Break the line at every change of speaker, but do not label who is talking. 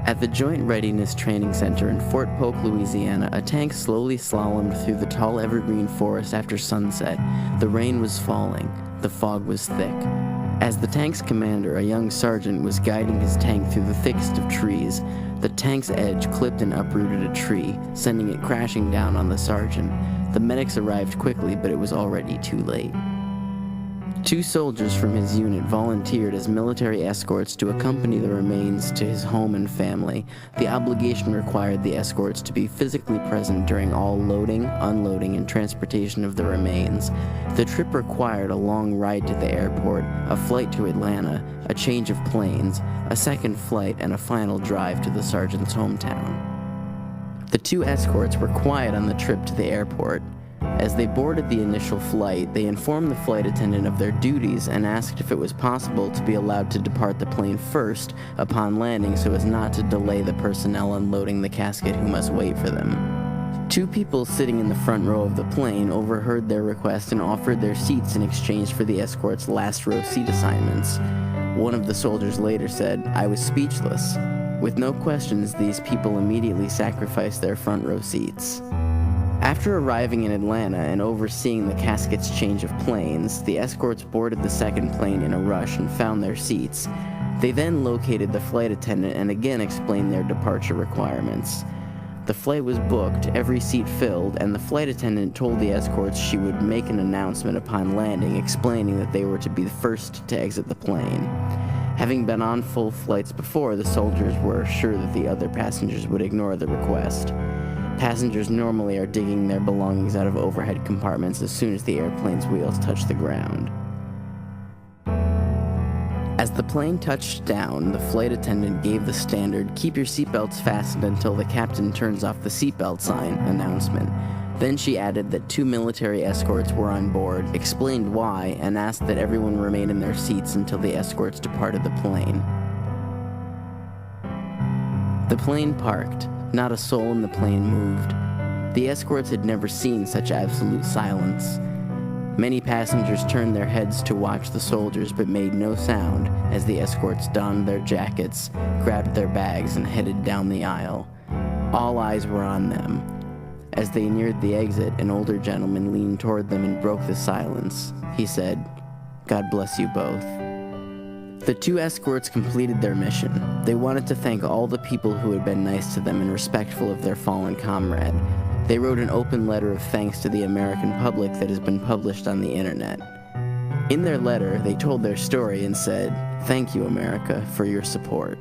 At the Joint Readiness Training Center in Fort Polk, Louisiana, a tank slowly slalomed through the tall evergreen forest after sunset. The rain was falling. The fog was thick. As the tank's commander, a young sergeant, was guiding his tank through the thickest of trees, the tank's edge clipped and uprooted a tree, sending it crashing down on the sergeant. The medics arrived quickly, but it was already too late. 2 soldiers from his unit volunteered as military escorts to accompany the remains to his home and family. The obligation required the escorts to be physically present during all loading, unloading, and transportation of the remains. The trip required a long ride to the airport, a flight to Atlanta, a change of planes, a second flight, and a final drive to the sergeant's hometown. The 2 escorts were quiet on the trip to the airport. As they boarded the initial flight, they informed the flight attendant of their duties and asked if it was possible to be allowed to depart the plane first upon landing so as not to delay the personnel unloading the casket who must wait for them. 2 people sitting in the front row of the plane overheard their request and offered their seats in exchange for the escort's last row seat assignments. One of the soldiers later said, "I was speechless." With no questions, these people immediately sacrificed their front row seats. After arriving in Atlanta and overseeing the casket's change of planes, the escorts boarded the second plane in a rush and found their seats. They then located the flight attendant and again explained their departure requirements. The flight was booked, every seat filled, and the flight attendant told the escorts she would make an announcement upon landing explaining that they were to be the first to exit the plane. Having been on full flights before, the soldiers were sure that the other passengers would ignore the request. Passengers normally are digging their belongings out of overhead compartments as soon as the airplane's wheels touch the ground. As the plane touched down, the flight attendant gave the standard "keep your seatbelts fastened until the captain turns off the seatbelt sign" announcement. Then she added that 2 military escorts were on board, explained why, and asked that everyone remain in their seats until the escorts departed the plane. The plane parked. Not a soul in the plane moved. The escorts had never seen such absolute silence. Many passengers turned their heads to watch the soldiers but made no sound as the escorts donned their jackets, grabbed their bags, and headed down the aisle. All eyes were on them. As they neared the exit, an older gentleman leaned toward them and broke the silence. He said, "God bless you both." The 2 escorts completed their mission. They wanted to thank all the people who had been nice to them and respectful of their fallen comrade. They wrote an open letter of thanks to the American public that has been published on the internet. In their letter, they told their story and said, "Thank you, America, for your support."